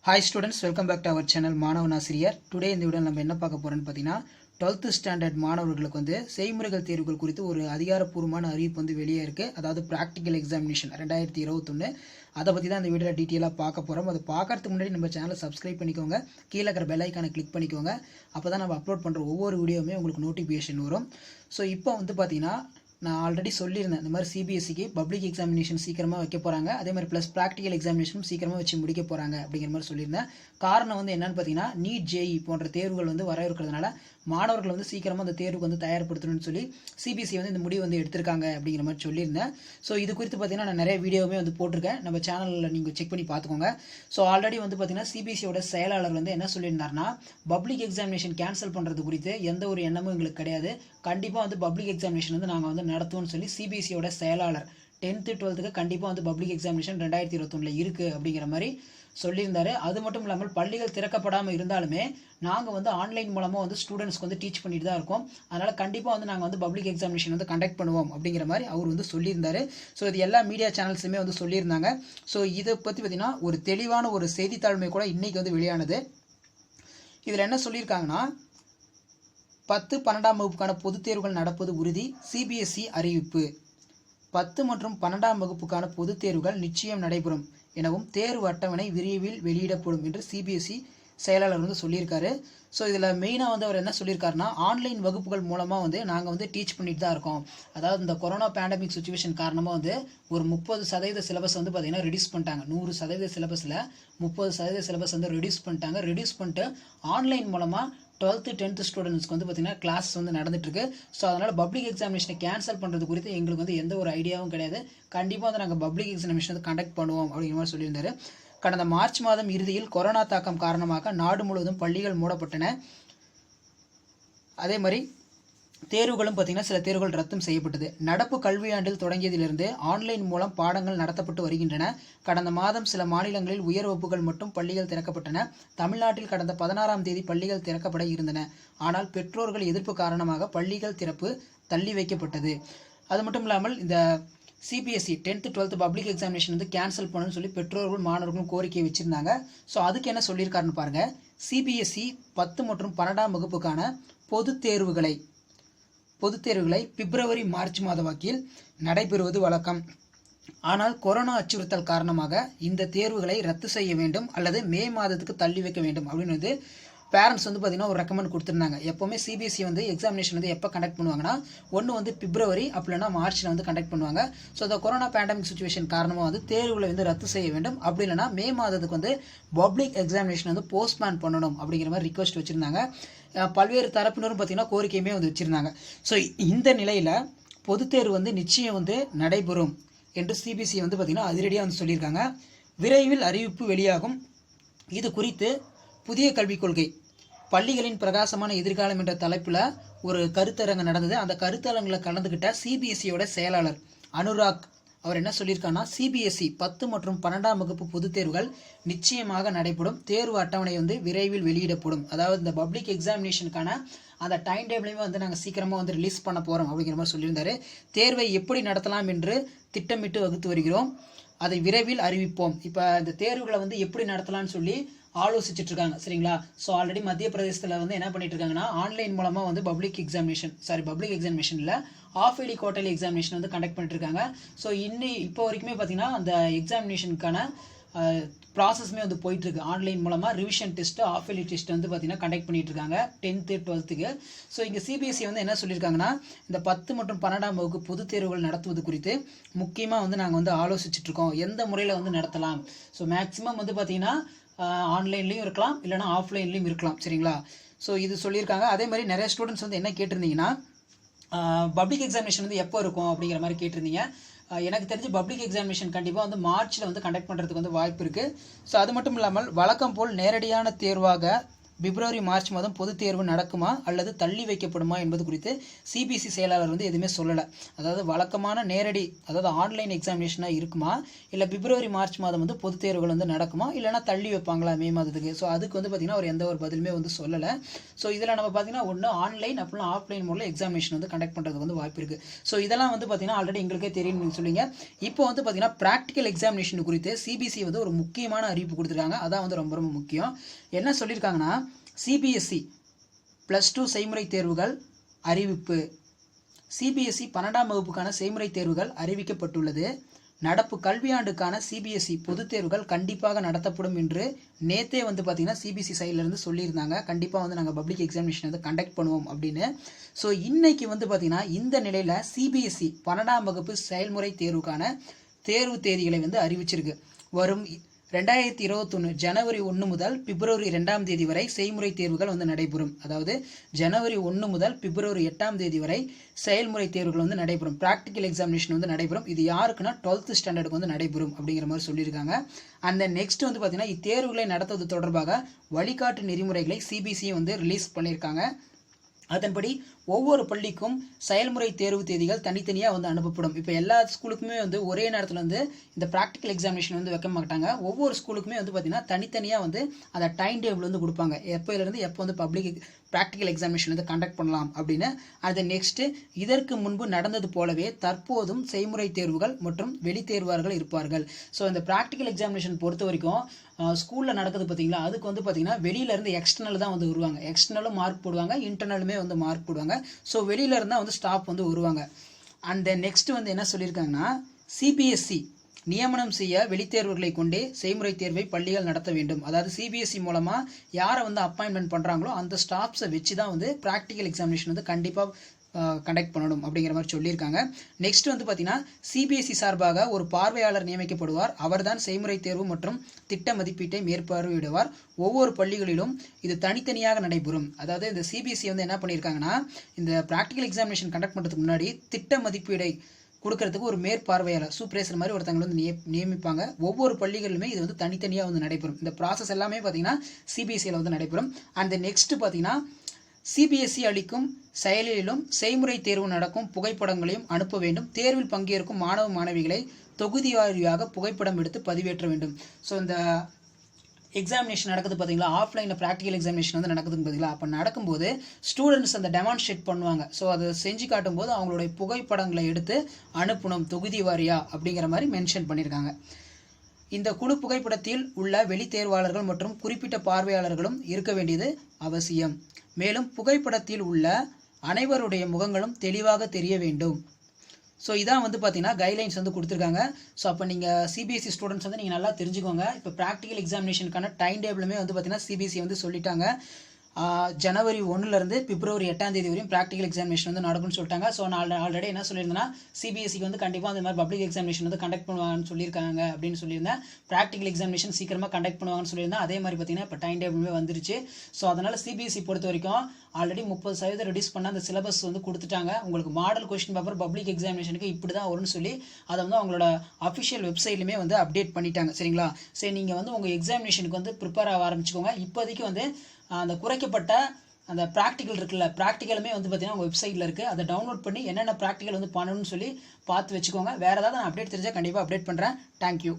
Hi students, welcome back to our channel மாணவன் ஆசிரியர். Today இந்த வீடியோவில் நம்ம என்ன பார்க்க போறோம்னு பார்த்தீங்கன்னா 12th ஸ்டாண்டர்ட் மாணவர்களுக்கு செய்முறைகள் தேர்வுகள் குறித்து ஒரு அதிகாரப்பூர்வமான அறிவிப்பு வெளியே இருக்கு. அதாவது பிராக்டிக்கல் எக்ஸாமினேஷன் 2021 அதை பற்றி தான் இந்த வீடியோவில் டீட்டெயிலாக பார்க்க போகிறோம். அதை பார்க்கறதுக்கு முன்னாடி நம்ம சேனலை சப்ஸ்கிரைப் பண்ணிக்கோங்க, கீழே இருக்கிற பெல் ஐக்கானை கிளிக் பண்ணிக்கோங்க. அப்போ தான் நம்ம அப்லோட் பண்ணுற ஒவ்வொரு வீடியோவுமே உங்களுக்கு நோட்டிஃபிகேஷன் வரும். ஸோ இப்போ பார்த்தீங்கன்னா நான் ஆல்ரெடி சொல்லியிருந்தேன், இந்த மாதிரி சிபிஎஸ்சிக்கு பப்ளிக் எக்ஸாமினேஷன் சீக்கிரமாக வைக்க போகிறாங்க, அதே மாதிரி ப்ளஸ் ப்ராக்டிக்கல் எக்ஸாமினேஷனும் சீக்கிரமாக வச்சு முடிக்க போகிறாங்க அப்படிங்கிற மாதிரி சொல்லியிருந்தேன். காரணம் என்னன்னு பார்த்தீங்கன்னா நீட் ஜேஇ போன்ற தேர்வுகள் வர இருக்கிறதுனால மாணவர்கள் சீக்கிரமாக அந்த தேர்வுக்கு தயார்படுத்தணும்னு சொல்லி சிபிஎஸ்சி இந்த முடிவு எடுத்திருக்காங்க அப்படிங்கிற மாதிரி சொல்லியிருந்தேன். ஸோ இது குறித்து பார்த்தீங்கன்னா நான் நிறைய வீடியோவுமே போட்டிருக்கேன், நம்ம சேனலில் நீங்கள் செக் பண்ணி பார்த்துக்கோங்க. ஸோ ஆல்ரெடி பார்த்தீங்கன்னா சிபிஎஸ்சியோட செயலாளர் என்ன சொல்லியிருந்தாருன்னா, பப்ளிக் எக்ஸாமினேஷன் கேன்சல் பண்ணுறது குறித்து எந்த ஒரு எண்ணமும் எங்களுக்கு கிடையாது, கண்டிப்பாக பப்ளிக் எக்ஸாமினேஷன் நாங்கள் நடத்துவோம்னு சொல்லி சிபிஎஸ்சியோட செயலாளர் 10th 12th கண்டிப்பாக பப்ளிக் எக்ஸாமினேஷன் 2021 இருக்குது அப்படிங்கிற மாதிரி சொல்லியிருந்தாரு. அது மட்டும் இல்லாமல் பள்ளிகள் திறக்கப்படாமல் இருந்தாலுமே நாங்கள் ஆன்லைன் மூலமாக ஸ்டூடெண்ட்ஸ்க்கு டீச் பண்ணிட்டு தான் இருக்கோம், அதனால் கண்டிப்பாக நாங்கள் பப்ளிக் எக்ஸாமினேஷன் கண்டக்ட் பண்ணுவோம் அப்படிங்கிற மாதிரி அவர் சொல்லியிருந்தாரு. ஸோ இது எல்லா மீடியா சேனல்ஸுமே சொல்லியிருந்தாங்க. ஸோ இதை பற்றி பார்த்தீங்கன்னா ஒரு தெளிவான ஒரு செய்தித்தாள்மை கூட இன்னைக்கு வெளியானது. இதில் என்ன சொல்லியிருக்காங்கன்னா, 10, 12ஆம் வகுப்புக்கான பொதுத் தேர்வுகள் நடப்பது உறுதி, சிபிஎஸ்இ அறிவிப்பு. 10 மற்றும் 12ஆம் வகுப்புக்கான பொதுத் தேர்வுகள் நிச்சயம் நடைபெறும் எனவும் தேர்வு அட்டவணை விரைவில் வெளியிடப்படும் என்று சிபிஎஸ்இ செயலாளர் சொல்லியிருக்காரு. ஸோ இதில் மெயினாக அவர் என்ன சொல்லியிருக்காருன்னா, ஆன்லைன் வகுப்புகள் மூலமாக நாங்கள் டீச் பண்ணிட்டு தான் இருக்கோம். அதாவது இந்த கொரோனா பேண்டமிக் சுச்சுவேஷன் காரணமாக ஒரு 30% சிலபஸ் பார்த்தீங்கன்னா ரெடியூஸ் பண்ணிட்டாங்க. 100% சிலபஸில் 30% சிலபஸ் ரெடியூஸ் பண்ணிட்டாங்க. ரெடியூஸ் பண்ணிட்டு ஆன்லைன் மூலமாக 12th 10th ஸ்டூடெண்ட்ஸ்க்கு பார்த்தீங்கன்னா கிளாஸ் நடந்துட்டுருக்கு. ஸோ அதனால் பப்ளிக் எக்ஸாமினேஷனை கேன்சல் பண்ணுறது குறித்து எங்களுக்கு எந்த ஒரு ஐடியாவும் கிடையாது, கண்டிப்பாக நாங்கள் பப்ளிக் எக்ஸாமினேஷன் கண்டக்ட் பண்ணுவோம் அப்படிங்கிற மாதிரி சொல்லியிருந்தாரு. கடந்த மார்ச் மாதம் இறுதியில் கொரோனா தாக்கம் காரணமாக நாடு முழுவதும் பள்ளிகள் மூடப்பட்டன. அதே மாதிரி தேர்வுகளும் பார்த்தீங்கன்னா சில தேர்வுகள் ரத்தும் செய்யப்பட்டது. நடப்பு கல்வியாண்டில் தொடங்கியதிலிருந்து ஆன்லைன் மூலம் பாடங்கள் நடத்தப்பட்டு வருகின்றன. கடந்த மாதம் சில மாநிலங்களில் உயர் வகுப்புகள் மட்டும் பள்ளிகள் திறக்கப்பட்டன. தமிழ்நாட்டில் கடந்த 16ஆம் தேதி பள்ளிகள் திறக்கப்பட இருந்தன. ஆனால் பெற்றோர்கள் எதிர்ப்பு காரணமாக பள்ளிகள் திறப்பு தள்ளி வைக்கப்பட்டது. அது மட்டும் இல்லாமல் இந்த CBSE 10th 12th public examination cancel பண்ணணும்னு சொல்லி பெற்றோர்கள் மாணவர்களும் கோரிக்கை வச்சிருந்தாங்க. ஸோ அதுக்கு என்ன சொல்லியிருக்காருன்னு பாருங்க. சிபிஎஸ்இ 10 மற்றும் 12ஆம் வகுப்புக்கான பொதுத் தேர்வுகளை பிப்ரவரி மார்ச் மாத வாக்கில் நடைபெறுவது வழக்கம். ஆனால் கொரோனா அச்சுறுத்தல் காரணமாக இந்த தேர்வுகளை ரத்து செய்ய வேண்டும் அல்லது மே மாதத்துக்கு தள்ளி வைக்க வேண்டும் அப்படின்னு பேரண்ட்ஸ் பார்த்தீங்கன்னா ஒரு ரெக்கமெண்ட் கொடுத்துருந்தாங்க. எப்போவுமே சிபிஎஸ்சி எக்ஸாமினேஷன் எப்போ கண்டக்ட் பண்ணுவாங்கன்னா, ஒன்று பிப்ரவரி அப்படி இல்லைனா மார்ச்சில் கண்டக்ட் பண்ணுவாங்க. ஸோ இந்த கொரோனா பேண்டமிக் சுச்சுவேஷன் காரணமாக தேர்வுகளை ரத்து செய்ய வேண்டும், அப்படி இல்லைனா மே மாதத்துக்கு பப்ளிக் எக்ஸாமினேஷன் போஸ்ட்பேன் பண்ணணும் அப்படிங்கிற மாதிரி ரிக்வஸ்ட் வச்சுருந்தாங்க. பல்வேறு தரப்பினரும் பார்த்தீங்கன்னா கோரிக்கையுமே வச்சுருந்தாங்க. ஸோ இந்த நிலையில் பொதுத் தேர்வு நிச்சயம் நடைபெறும் என்று சிபிஎஸ்சி பார்த்தீங்கன்னா அதிரடியாக சொல்லியிருக்காங்க. விரைவில் அறிவிப்பு வெளியாகும். இது குறித்து புதிய கல்விக் கொள்கை பள்ளிகளின் பிரகாசமான எதிர்காலம் என்ற தலைப்பில் ஒரு கருத்தரங்கு நடந்தது. அந்த கருத்தரங்கில் கலந்துக்கிட்ட சிபிஎஸ்சியோட செயலாளர் அனுராக் அவர் என்ன சொல்லியிருக்காங்கன்னா, சிபிஎஸ்இ 10 மற்றும் 12ஆம் வகுப்பு பொதுத் தேர்வுகள் நிச்சயமாக நடைபெறும், தேர்வு அட்டவணை விரைவில் வெளியிடப்படும். அதாவது இந்த பப்ளிக் எக்ஸாமினேஷனுக்கான அந்த டைம் டேபிளையுமே நாங்கள் சீக்கிரமாக ரிலீஸ் பண்ண போகிறோம் அப்படிங்கிற மாதிரி சொல்லியிருந்தாரு. தேர்வை எப்படி நடத்தலாம் என்று திட்டமிட்டு வகுத்து வருகிறோம், அதை விரைவில் அறிவிப்போம். இப்போ இந்த தேர்வுகளை எப்படி நடத்தலாம்னு சொல்லி ஆலோசிச்சுட்டு இருக்காங்க, சரிங்களா? ஸோ ஆல்ரெடி மத்திய பிரதேசத்தில் என்ன பண்ணிட்டு இருக்காங்கன்னா, ஆன்லைன் மூலமாக பப்ளிக் எக்ஸாமினேஷன் இல்லை, half yearly quarterly examination conduct பண்ணிட்டு இருக்காங்க. ஸோ இப்போ வரைக்குமே பார்த்தீங்கன்னா அந்த எக்ஸாமினேஷனுக்கான ப்ராசஸ்மே போயிட்டு இருக்கு. ஆன்லைன் மூலமாக revision test, half yearly test பார்த்தீங்கன்னா கண்டக்ட் பண்ணிட்டு இருக்காங்க 10th 12th. ஸோ இங்கே சிபிஎஸ்சி என்ன சொல்லியிருக்காங்கன்னா, இந்த 10 மற்றும் 12ஆம் வகுப்பு பொதுத் தேர்வுகள் நடத்துவது குறித்து முக்கியமாக நாங்கள் ஆலோசிச்சுட்டு இருக்கோம், எந்த முறையில் நடத்தலாம். ஸோ மேக்ஸிமம் பார்த்தீங்கன்னா ஆன்லைன்லையும் இருக்கலாம், இல்லைனா ஆஃப்லைன்லையும் இருக்கலாம், சரிங்களா? ஸோ இது சொல்லியிருக்காங்க. அதே மாதிரி நிறைய ஸ்டூடெண்ட்ஸ் என்ன கேட்டிருந்தீங்கன்னா, பப்ளிக் எக்ஸாமினேஷன் எப்போ இருக்கும் அப்படிங்கிற மாதிரி கேட்டிருந்தீங்க. எனக்கு தெரிஞ்சு பப்ளிக் எக்ஸாமினேஷன் கண்டிப்பாக மார்ச்சில் கண்டக்ட் பண்ணுறதுக்கு வாய்ப்பு இருக்குது. ஸோ அது மட்டும் இல்லாமல் வழக்கம் போல் நேரடியான தேர்வாக பிப்ரவரி மார்ச் மாதம் பொதுத் தேர்வு நடக்குமா அல்லது தள்ளி வைக்கப்படுமா என்பது குறித்து சிபிஎஸ்சி செயலாளர் வந்து எதுவுமே சொல்லலை. அதாவது வழக்கமான நேரடி அதாவது ஆன்லைன் எக்ஸாமினேஷனாக இருக்குமா, இல்லை பிப்ரவரி மார்ச் மாதம் வந்து பொதுத் தேர்வுகள் வந்து நடக்குமா, இல்லைனா தள்ளி வைப்பாங்களா மே மாதத்துக்கு. ஸோ அதுக்கு வந்து பார்த்திங்கன்னா அவர் எந்த ஒரு பதிலுமே வந்து சொல்லலை. ஸோ இதில் நம்ம பார்த்திங்கன்னா ஒன்று ஆன்லைன் அப்படின்னா ஆஃப்லைன் மூலம் எக்ஸாமினேஷன் வந்து கண்டக்ட் பண்ணுறதுக்கு வந்து வாய்ப்பு இருக்குது. ஸோ இதெல்லாம் வந்து பார்த்திங்கன்னா ஆல்ரெடி எங்களுக்கே தெரியும் நீங்கள் சொல்லிங்க. இப்போ வந்து பார்த்திங்கன்னா ப்ராக்டிக்கல் எக்ஸாமினேஷன் குறித்து சிபிஎஸ்சி வந்து ஒரு முக்கியமான அறிவிப்பு கொடுத்துருக்காங்க. அதான் வந்து ரொம்ப ரொம்ப முக்கியம். என்ன சொல்லியிருக்காங்கன்னா, சிபிஎஸ்சி +2 செய்முறை தேர்வுகள் அறிவிப்பு. சிபிஎஸ்சி 12ஆம் வகுப்புக்கான செய்முறை தேர்வுகள் அறிவிக்கப்பட்டுள்ளது. நடப்பு கல்வியாண்டுக்கான சிபிஎஸ்சி பொதுத் தேர்வுகள் கண்டிப்பாக நடத்தப்படும் என்று நேற்றே வந்து பார்த்திங்கன்னா சிபிஎஸ்சி சைட்லேருந்து சொல்லியிருந்தாங்க. கண்டிப்பாக வந்து நாங்கள் பப்ளிக் எக்ஸாமினேஷன் வந்து கண்டக்ட் பண்ணுவோம் அப்படின்னு. ஸோ இன்னைக்கு வந்து பார்த்திங்கன்னா இந்த நிலையில் சிபிஎஸ்சி 12ஆம் வகுப்பு செயல்முறை தேர்வுக்கான தேர்வு தேதிகளை வந்து அறிவிச்சிருக்கு. வரும் 2021 ஜனவரி 1 முதல் பிப்ரவரி 2ஆம் தேதி வரை செய்முறை தேர்வுகள் வந்து நடைபெறும். அதாவது ஜனவரி 1 முதல் பிப்ரவரி 8ஆம் தேதி வரை செயல்முறை தேர்வுகள் வந்து நடைபெறும். ப்ராக்டிக்கல் எக்ஸாமினேஷன் வந்து நடைபெறும். இது யாருக்குன்னா 12th ஸ்டாண்டர்டுக்கு வந்து நடைபெறும் அப்படிங்கிற மாதிரி சொல்லியிருக்காங்க. அந்த நெக்ஸ்ட் வந்து பார்த்தீங்கன்னா இத்தேர்வுகளை நடத்துவது தொடர்பாக வழிகாட்டு நெறிமுறைகளை சிபிஎஸ்சி வந்து ரிலீஸ் பண்ணியிருக்காங்க. அதன்படி ஒவ்வொரு பள்ளிக்கும் செயல்முறை தேர்வு தேதிகள் தனித்தனியாக வந்து அனுப்பப்படும். இப்போ எல்லா ஸ்கூலுக்குமே வந்து ஒரே நேரத்தில் வந்து இந்த ப்ராக்டிக்கல் எக்ஸாமினேஷன் வந்து வைக்க மாட்டாங்க. ஒவ்வொரு ஸ்கூலுக்குமே வந்து பார்த்திங்கன்னா தனித்தனியாக வந்து அந்த டைம் டேபிள் வந்து கொடுப்பாங்க. எப்போலேருந்து எப்போ வந்து பப்ளிக் ப்ராக்டிக்கல் எக்ஸாமினேஷன் வந்து கண்டக்ட் பண்ணலாம் அப்படின்னு. அது நெக்ஸ்ட்டு இதற்கு முன்பு நடந்தது போலவே தற்போதும் செய்முறை தேர்வுகள் மற்றும் வெளித்தேர்வார்கள் இருப்பார்கள். ஸோ இந்த ப்ராக்டிக்கல் எக்ஸாமினேஷன் பொறுத்த வரைக்கும் ஸ்கூலில் நடக்குது பார்த்தீங்களா, அதுக்கு வந்து பார்த்திங்கன்னா வெளியிலேருந்து எக்ஸ்டர்னல் தான் வந்து வருவாங்க. எக்ஸ்டர்னலும் மார்க் போடுவாங்க, இன்டர்னலுமே வந்து மார்க் போடுவாங்க. ஸோ வெளியில இருந்தால் வந்து ஸ்டாஃப் வந்து வருவாங்க. அண்ட் நெக்ஸ்ட் வந்து என்ன சொல்லியிருக்காங்கன்னா, சிபிஎஸ்சி நியமனம் செய்ய வெளித்தேர்வுகளை கொண்டே செய்முறை தேர்வை பள்ளிகள் நடத்த வேண்டும். அதாவது சிபிஎஸ்சி மூலமாக யாரை வந்து அப்பாயின்மெண்ட் பண்ணுறாங்களோ அந்த ஸ்டாஃப்ஸை வச்சு தான் வந்து ப்ராக்டிக்கல் எக்ஸாமினேஷன் வந்து கண்டிப்பாக கண்டக்ட் பண்ணணும் அப்படிங்கிற மாதிரி சொல்லியிருக்காங்க. நெக்ஸ்ட் வந்து பார்த்தீங்கன்னா சிபிஎஸ்சி சார்பாக ஒரு பார்வையாளர் நியமிக்கப்படுவார். அவர்தான் செய்முறை தேர்வு மற்றும் திட்ட மதிப்பீட்டை மேற்பார்வையிடுவார். ஒவ்வொரு பள்ளிகளிலும் இது தனித்தனியாக நடைபெறும். அதாவது இந்த சிபிஎஸ்சி வந்து என்ன பண்ணியிருக்காங்கன்னா, இந்த ப்ராக்டிக்கல் எக்ஸாமினேஷன் கண்டக்ட் பண்ணுறதுக்கு முன்னாடி திட்ட மதிப்பீடை கொடுக்கறதுக்கு ஒரு மேற்பார்வையாளர் சூப்பர்வைசர் மாதிரி ஒருத்தவங்க வந்து நியமிப்பாங்க. ஒவ்வொரு பள்ளிகளிலுமே இது வந்து தனித்தனியாக வந்து நடைபெறும். இந்த ப்ராசஸ் எல்லாமே பார்த்தீங்கன்னா சிபிஎஸ்சியில் வந்து நடைபெறும். அண்ட் நெக்ஸ்ட் பார்த்தீங்கன்னா சிபிஎஸ்சி அளிக்கும் செயலிலும் செய்முறை தேர்வு நடக்கும் புகைப்படங்களையும் அனுப்ப வேண்டும். தேர்வில் பங்கேற்கும் மாணவ மாணவிகளை தொகுதி வாரியாக புகைப்படம் எடுத்து பதிவேற்ற வேண்டும். ஸோ இந்த எக்ஸாமினேஷன் நடக்குது பார்த்தீங்களா, ஆஃப்லைனில் ப்ராக்டிக்கல் எக்ஸாமினேஷன் வந்து நடக்குதுன்னு பார்த்தீங்களா, அப்போ நடக்கும்போது ஸ்டூடெண்ட்ஸ் அந்த டெமான்ஸ்ட்ரேட் பண்ணுவாங்க. ஸோ அதை செஞ்சு காட்டும்போது அவங்களுடைய புகைப்படங்களை எடுத்து அனுப்பணும் தொகுதி வாரியா அப்படிங்கிற மாதிரி மென்ஷன் பண்ணியிருக்காங்க. இந்த குழு புகைப்படத்தில் உள்ள வெளித்தேர்வாளர்கள் மற்றும் குறிப்பிட்ட பார்வையாளர்களும் இருக்க வேண்டியது அவசியம். மேலும் புகைப்படத்தில் உள்ள அனைவருடைய முகங்களும் தெளிவாக தெரிய வேண்டும். ஸோ இதான் வந்து பார்த்தீங்கன்னா கைட்லைன்ஸ் வந்து கொடுத்துருக்காங்க. ஸோ அப்போ நீங்கள் சிபிஎஸ்சி ஸ்டூடெண்ட்ஸ் வந்து நீங்கள் நல்லா தெரிஞ்சுக்கோங்க. இப்போ ப்ராக்டிக்கல் எக்ஸாமினேஷனுக்கான டைம் டேபிளுமே வந்து பார்த்தீங்கன்னா சிபிஎஸ்சி வந்து சொல்லிட்டாங்க. ஜனவரி 1லேருந்து பிப்ரவரி 8ஆம் தேதி வரையும் ப்ராக்டிக்கல் எக்ஸாமினேஷன் வந்து நடக்கும்னு சொல்லிட்டாங்க. ஸோ நான் ஆல்ரெடி என்ன சொல்லியிருந்தேன்னா, சிபிஎஸ்சிக்கு வந்து கண்டிப்பாக அந்த மாதிரி பப்ளிக் எக்ஸாமினேஷன் வந்து கண்டக்ட் பண்ணுவாங்கன்னு சொல்லியிருக்காங்க அப்படின்னு சொல்லியிருந்தேன். ப்ராக்டிக்கல் எக்ஸாமினேஷன் சீக்கிரமாக கண்டக்ட் பண்ணுவாங்கன்னு சொல்லியிருந்தேன். அதே மாதிரி பார்த்தீங்கன்னா இப்போ டைம் டேபிளுமே வந்துருச்சு. ஸோ அதனால் சிபிஎஸ்சி பொறுத்த வரைக்கும் ஆல்ரெடி 30% ரெடியூஸ் பண்ண அந்த சிலபஸ் வந்து கொடுத்துட்டாங்க. உங்களுக்கு மாடல் கொஸ்டின் பேப்பர் பப்ளிக் எக்ஸாமினேஷனுக்கு இப்படி தான் வரும்னு சொல்லி அதை வந்து அவங்களோட அஃபிஷியல் வெப்சைட்லையுமே வந்து அப்டேட் பண்ணிட்டாங்க. சரிங்களா? சரி, நீங்கள் வந்து உங்கள் எக்ஸாமினேஷனுக்கு வந்து ப்ரிப்பேர் ஆக ஆரம்பிச்சுக்கோங்க. இப்போதைக்கு வந்து அந்த குறைக்கப்பட்ட அந்த ப்ராக்டிக்கல் இருக்குல்ல, ப்ராக்டிக்கலுமே வந்து பார்த்தீங்கன்னா உங்கள் வெப்சைட்டில் இருக்குது. அதை டவுன்லோட் பண்ணி என்னென்ன ப்ராக்டிக்கல் வந்து பண்ணணும்னு சொல்லி பார்த்து வச்சுக்கோங்க. வேறு ஏதாவது நான் அப்டேட் தெரிஞ்சால் கண்டிப்பாக அப்டேட் பண்ணுறேன். தேங்க்யூ.